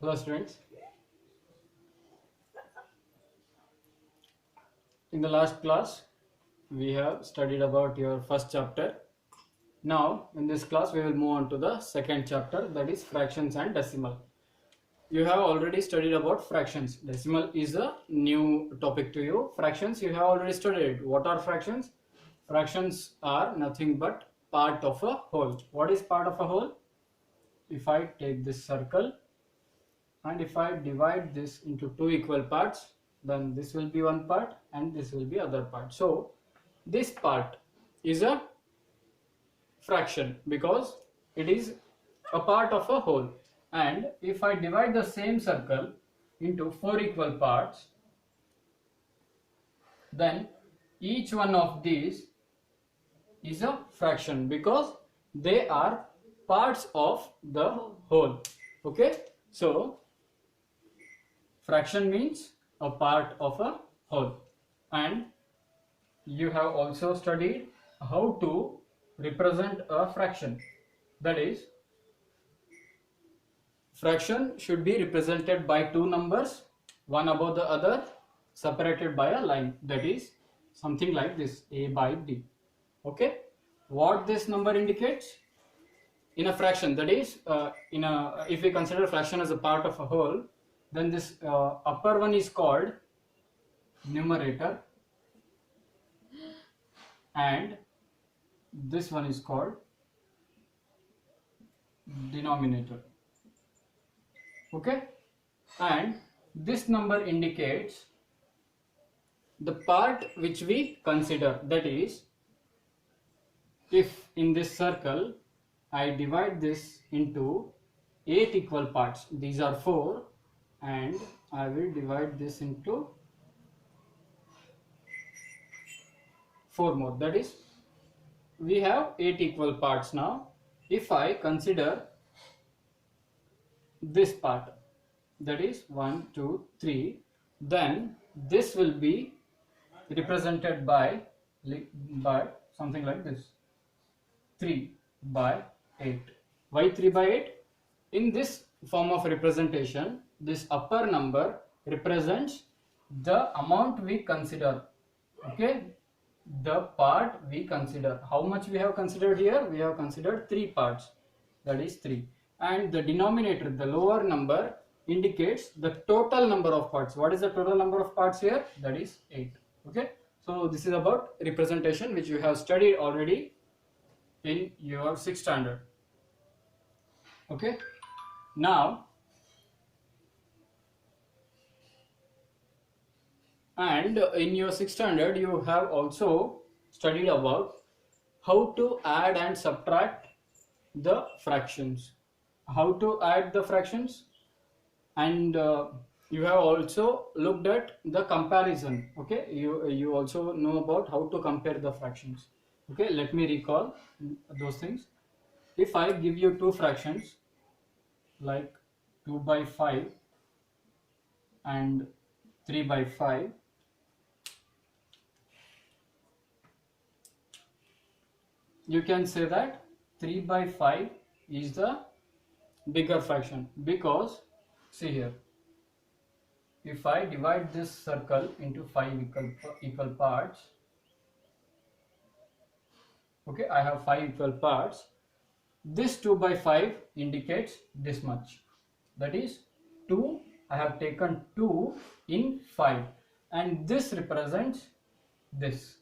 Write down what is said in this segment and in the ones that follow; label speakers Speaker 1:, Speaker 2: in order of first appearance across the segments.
Speaker 1: Hello students. In the last class we have studied about your first chapter. Now in this class we will move on to the second chapter, that is fractions and decimal. You have already studied about fractions. Decimal is a new topic to you. Fractions you have already studied. What are fractions? Fractions are nothing but part of a whole. What is part of a whole? If I take this circle and if I divide this into two equal parts, then this will be one part and this will be other part. So this part is a fraction because it is a part of a whole. And if I divide the same circle into four equal parts, then each one of these is a fraction because they are parts of the whole. Okay, so fraction means a part of a whole. And you have also studied how to represent a fraction. That is, fraction should be represented by two numbers, one above the other, separated by a line. That is something like this, a by b. Okay, what this number indicates? In a fraction, that is if we consider fraction as a part of a whole, then this upper one is called numerator and this one is called denominator. Okay, and this number indicates the part which we consider. That is, if in this circle I divide this into 8 equal parts, these are 4, and I will divide this into 4 more, that is we have 8 equal parts. Now if I consider this part, that is 1 2 3, then this will be represented by something like this, 3 by 8. Why 3 by 8? In this form of representation, this upper number represents the amount we consider. Okay, the part we consider. How much we have considered here? We have considered 3 parts, that is 3. And the denominator, the lower number, indicates the total number of parts. What is the total number of parts here? That is 8. Okay, so this is about representation, which you have studied already in your 6th standard. Okay, now and in your 6th standard you have also studied about how to add and subtract the fractions, how to add the fractions, and you have also looked at the comparison. Okay, you also know about how to compare the fractions. Okay, let me recall those things. If I give you two fractions like 2 by 5 and 3 by 5, you can say that 3 by 5 is the bigger fraction because, see here, if I divide this circle into 5 equal parts, okay, I have 5 equal parts. This 2 by 5 indicates this much, that is 2. I have taken 2 in 5, and this represents this.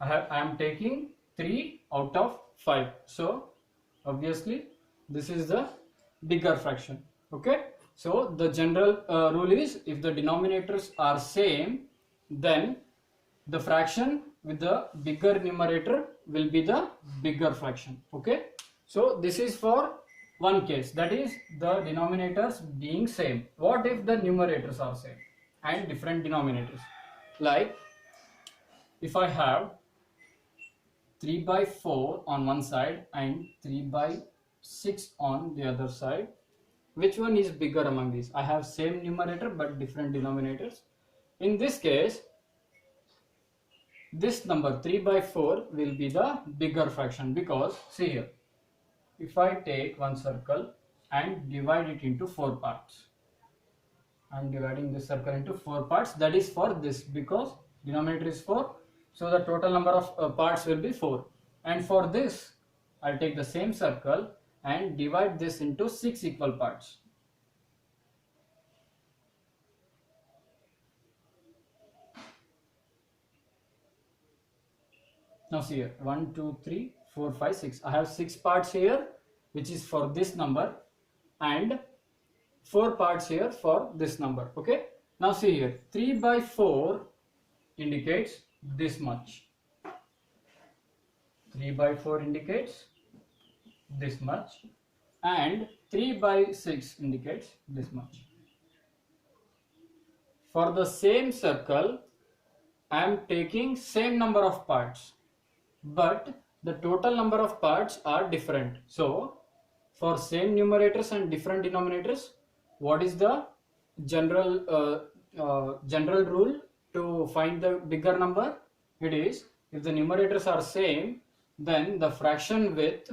Speaker 1: I am taking 3 out of 5, so obviously this is the bigger fraction. Okay, so the general rule is, if the denominators are same, then the fraction with the bigger numerator will be the bigger fraction. Okay, so this is for one case, that is the denominators being same. What if the numerators are same and different denominators? Like if I have 3 by 4 on one side and 3 by 6 on the other side, which one is bigger among these? I have same numerator but different denominators. In this case, this number 3 by 4 will be the bigger fraction because, see here, if I take one circle and divide it into 4 parts. I am dividing this circle into 4 parts. That is for this, because denominator is 4. So the total number of parts will be 4. And for this, I'll take the same circle and divide this into 6 equal parts. Now see here, 1, 2, 3, 4, 5, 6. I have 6 parts here, which is for this number, and 4 parts here for this number. Okay. Now see here, 3 by 4 indicates this much. 3 by 4 indicates this much, and 3 by 6 indicates this much. For the same circle, I am taking same number of parts, but the total number of parts are different. So for same numerators and different denominators, what is the general rule to find the bigger number? It is, if the numerators are same, then the fraction with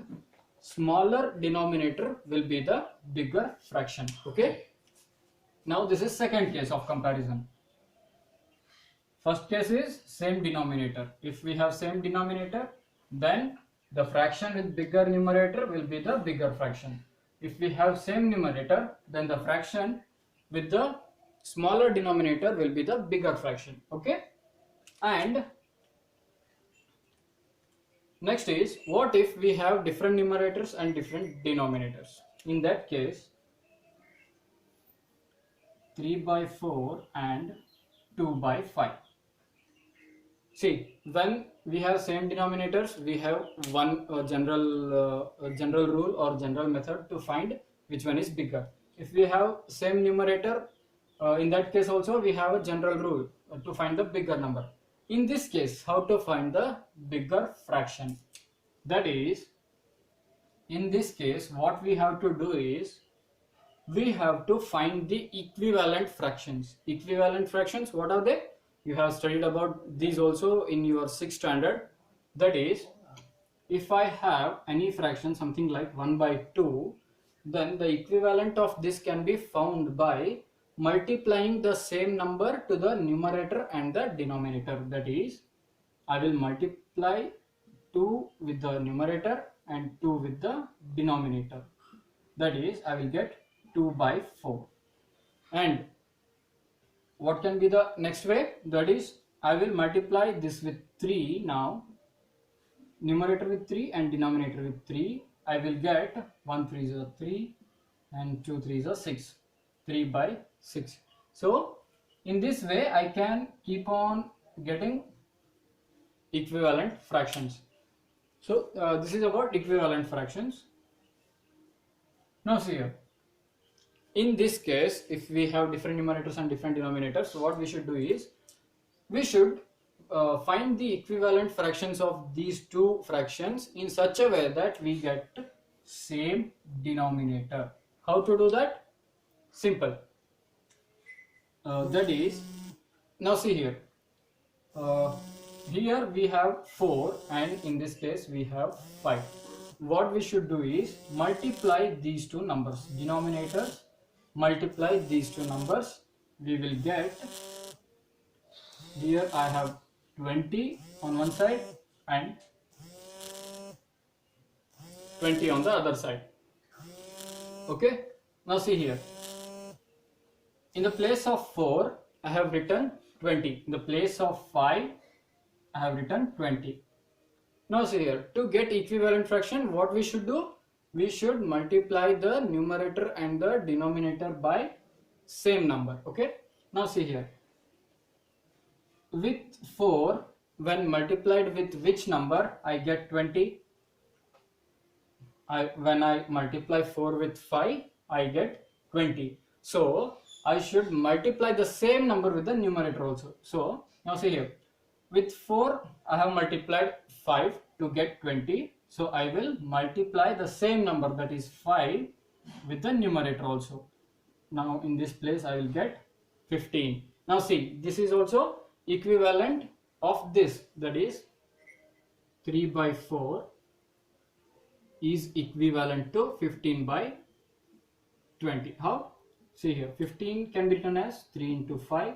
Speaker 1: smaller denominator will be the bigger fraction. Okay. Now this is second case of comparison. First case is same denominator. If we have same denominator, then the fraction with bigger numerator will be the bigger fraction. If we have same numerator, then the fraction with the smaller denominator will be the bigger fraction. Okay. And next is, what if we have different numerators and different denominators? In that case, 3 by 4 and 2 by 5. See, when we have same denominators, we have one general rule or general method to find which one is bigger. If we have same numerator, in that case also we have a general rule to find the bigger number. In this case, how to find the bigger fraction? That is, in this case, what we have to do is, we have to find the equivalent fractions. Equivalent fractions, what are they? You have studied about these also in your 6th standard. That is, if I have any fraction something like 1 by 2, then the equivalent of this can be found by multiplying the same number to the numerator and the denominator. That is, I will multiply 2 with the numerator and 2 with the denominator. That is, I will get 2 by 4. And what can be the next way? That is, I will multiply this with 3 now, numerator with 3 and denominator with 3. I will get 1 3 is 3 and 2 3 is 6, 3 by 6. So in this way I can keep on getting equivalent fractions. So this is about equivalent fractions. Now see here, in this case, if we have different numerators and different denominators, so what we should do is, we should find the equivalent fractions of these two fractions in such a way that we get same denominator. How to do that? Simple. That is, now see here, here we have 4 and in this case we have 5. What we should do is multiply these two numbers, denominators, multiply these two numbers. We will get, here I have 20 on one side and 20 on the other side. Okay. Now see here, in the place of 4 I have written 20, in the place of 5 I have written 20. Now see here, to get equivalent fraction, what we should do? We should multiply the numerator and the denominator by same number. Okay. Now see here, with 4, when multiplied with which number, I get 20. When I multiply 4 with 5, I get 20. So I should multiply the same number with the numerator also. So now see here, with 4 I have multiplied 5 to get 20. So I will multiply the same number, that is 5, with the numerator also. Now in this place I will get 15. Now see, this is also equivalent of this, that is 3 by 4 is equivalent to 15 by 20. How? See here, 15 can be written as 3 into 5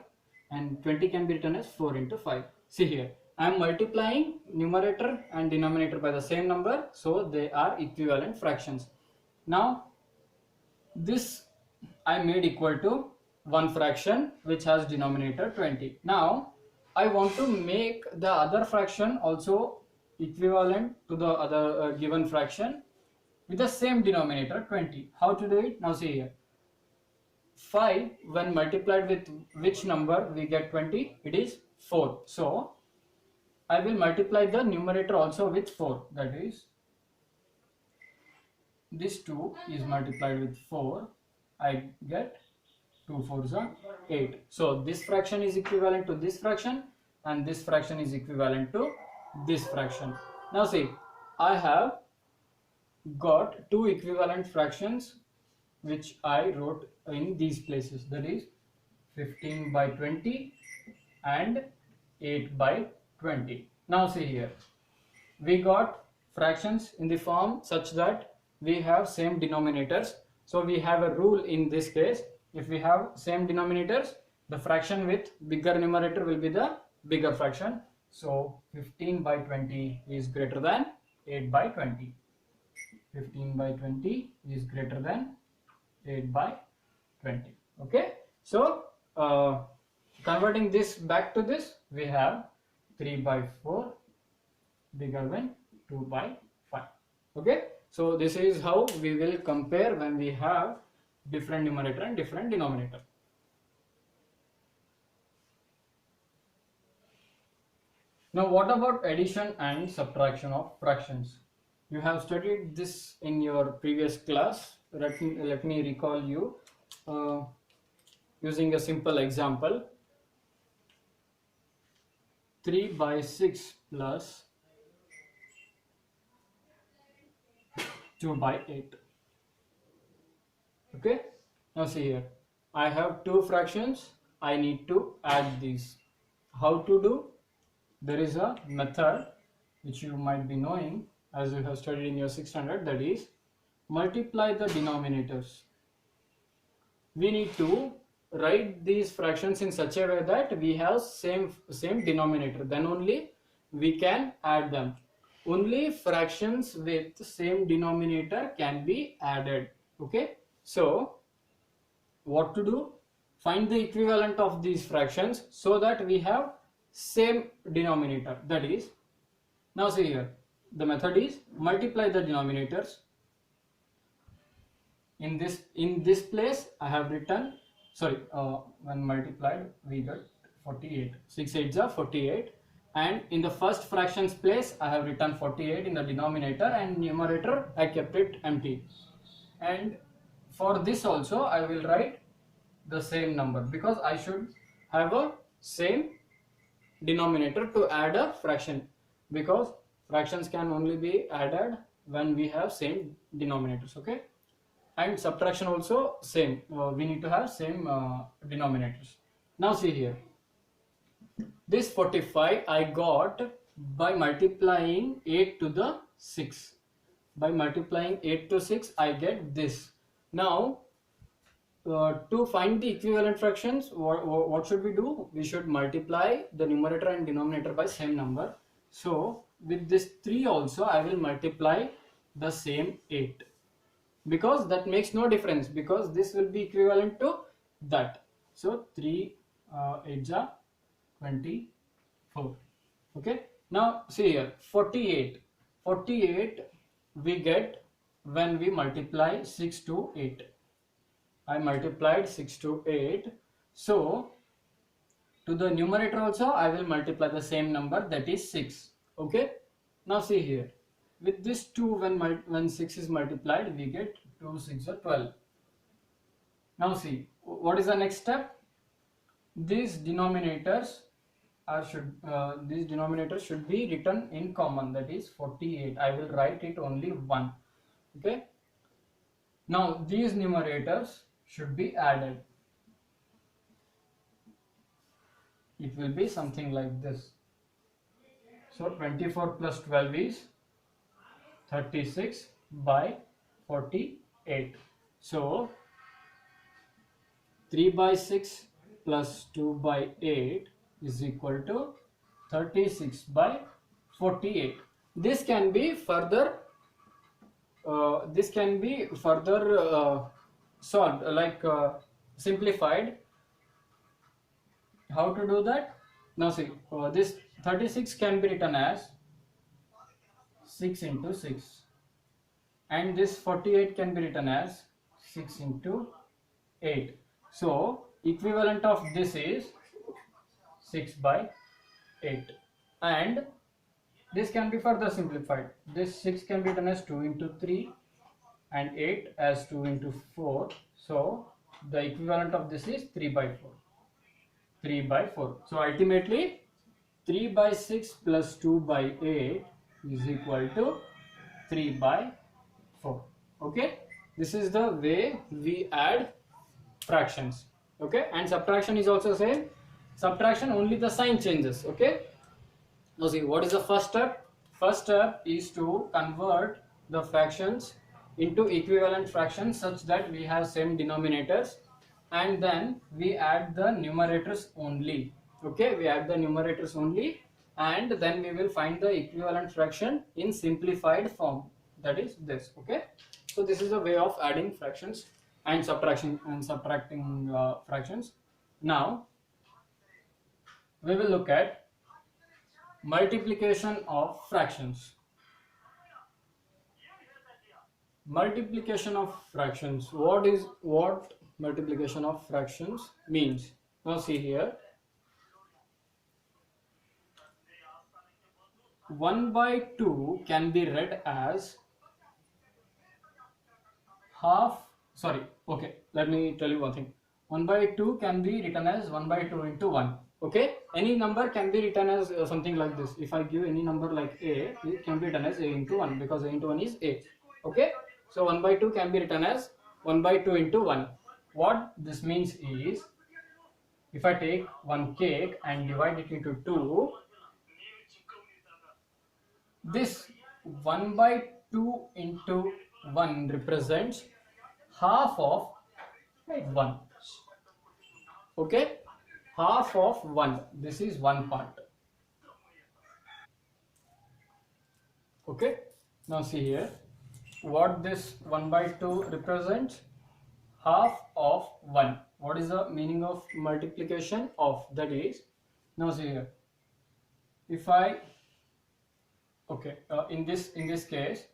Speaker 1: and 20 can be written as 4 into 5. See here, I am multiplying numerator and denominator by the same number, so they are equivalent fractions. Now this I made equal to one fraction which has denominator 20. Now I want to make the other fraction also equivalent to the other given fraction with the same denominator 20. How to do it? Now see here, 5 when multiplied with which number we get 20? It is 4. So I will multiply the numerator also with 4, that is this 2 is multiplied with 4, I get 2 4s are 8. So this fraction is equivalent to this fraction and this fraction is equivalent to this fraction. Now see, I have got two equivalent fractions which I wrote in these places, that is 15 by 20 and 8 by 20. Now see here, we got fractions in the form such that we have same denominators. So we have a rule in this case, if we have same denominators, the fraction with bigger numerator will be the bigger fraction. So 15 by 20 is greater than 8 by 20. 15 by 20 is greater than 8 by 20. Okay, so converting this back to this, we have 3 by 4 bigger than 2 by 5. Okay, so this is how we will compare when we have different numerator and different denominator. Now what about addition and subtraction of fractions? You have studied this in your previous class. Let me recall you using a simple example. 3 by 6 plus 2 by 8. Okay, now see here, I have two fractions, I need to add these. How to do? There is a method which you might be knowing as you have studied in your 6th standard, that is multiply the denominators. We need to write these fractions in such a way that we have same denominator, then only we can add them. Only fractions with same denominator can be added. Okay, so what to do? Find the equivalent of these fractions so that we have same denominator. That is, now see here, the method is multiply the denominators. In this place I have written, when multiplied we got 48. 6 8s are 48, and in the first fractions place I have written 48 in the denominator, and numerator I kept it empty. And for this also I will write the same number because I should have a same denominator to add a fraction, because fractions can only be added when we have same denominators. Okay, and subtraction also same, we need to have same denominators. Now see here, this 45 I got by multiplying 8 to the 6. By multiplying 8 to 6 I get this. Now to find the equivalent fractions, what should we do? We should multiply the numerator and denominator by same number. So with this 3 also I will multiply the same 8, because that makes no difference, because this will be equivalent to that. So 3 8s are 24. Okay, now see here, 48 we get when we multiply 6 to 8. I multiplied 6 to 8, so to the numerator also I will multiply the same number, that is 6. Okay, now see here, with this 2 when 6 is multiplied we get 2 6 are 12. Now see, what is the next step? These denominators should be written in common, that is 48. I will write it only 1. Okay, now these numerators should be added. It will be something like this. So 24 plus 12 is 36 by 48. So 3 by 6 plus 2 by 8 is equal to 36 by 48. This can be further solved, like simplified. How to do that? Now see, this 36 can be written as 6 into 6, and this 48 can be written as 6 into 8. So equivalent of this is 6 by 8, and this can be further simplified. This 6 can be written as 2 into 3 and 8 as 2 into 4. So the equivalent of this is 3 by 4. 3 by 4. So ultimately 3 by 6 plus 2 by 8 is equal to 3 by 4. Okay, this is the way we add fractions. Okay, and subtraction is also same. Subtraction, only the sign changes. Okay, now see, what is the first step? First step is to convert the fractions into equivalent fractions such that we have same denominators, and then we add the numerators only. Okay, we add the numerators only, and then we will find the equivalent fraction in simplified form, that is this. Okay, so this is the way of adding fractions and subtracting fractions. Now we will look at multiplication of fractions. Multiplication of fractions. What multiplication of fractions means? Now see here. 1 by 2 can be read as half. Sorry. Okay. Let me tell you one thing. 1 by 2 can be written as 1 by 2 into 1. Okay, any number can be written as something like this. If I give any number like a, it can be written as a into 1, because a into 1 is a. Okay, so 1 by 2 can be written as 1 by 2 into 1. What this means is, if I take one cake and divide it into 2, this 1 by 2 into 1 represents half of 1. Okay, half of 1. This is one part. Okay, now see here, what this 1 by 2 represents? Half of 1. What is the meaning of multiplication of? That is, now see here, if I, okay, in this case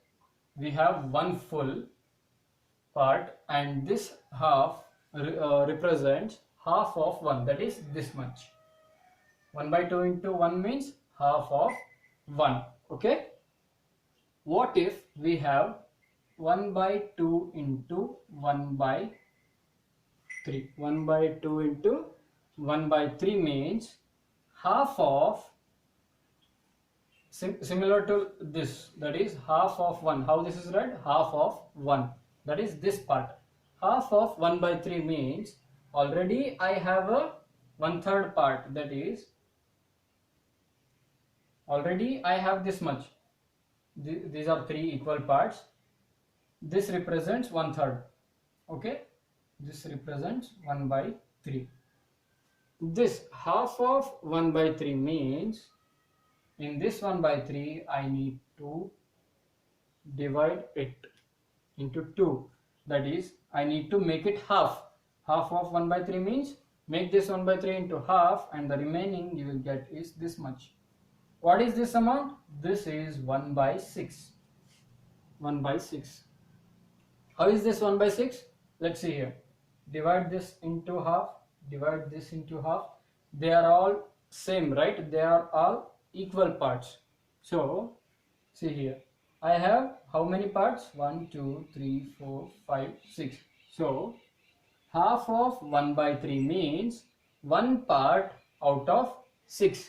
Speaker 1: we have one full part, and this half represents half of 1, that is this much. 1 by 2 into 1 means half of 1. Okay, what if we have 1 by 2 into 1 by 3? 1 by 2 into 1 by 3 means half of, similar to this, that is half of 1. How this is read? Half of 1, that is this part. Half of 1 by 3 means already I have a 1/3 part, that is already I have this much. These are 3 equal parts. This represents 1/3. Okay, this represents 1 by 3. This half of 1 by 3 means in this 1 by 3 I need to divide it into 2, that is I need to make it half. Half of 1 by 3 means make this 1 by 3 into half, and the remaining you will get is this much. What is this amount? This is 1 by 6. 1 by 6. How is this 1 by 6? Let's see here. Divide this into half, divide this into half. They are all same, right? They are all equal parts. So see here, I have how many parts? 1, 2, 3, 4, 5, 6. So half of 1 by 3 means one part out of 6.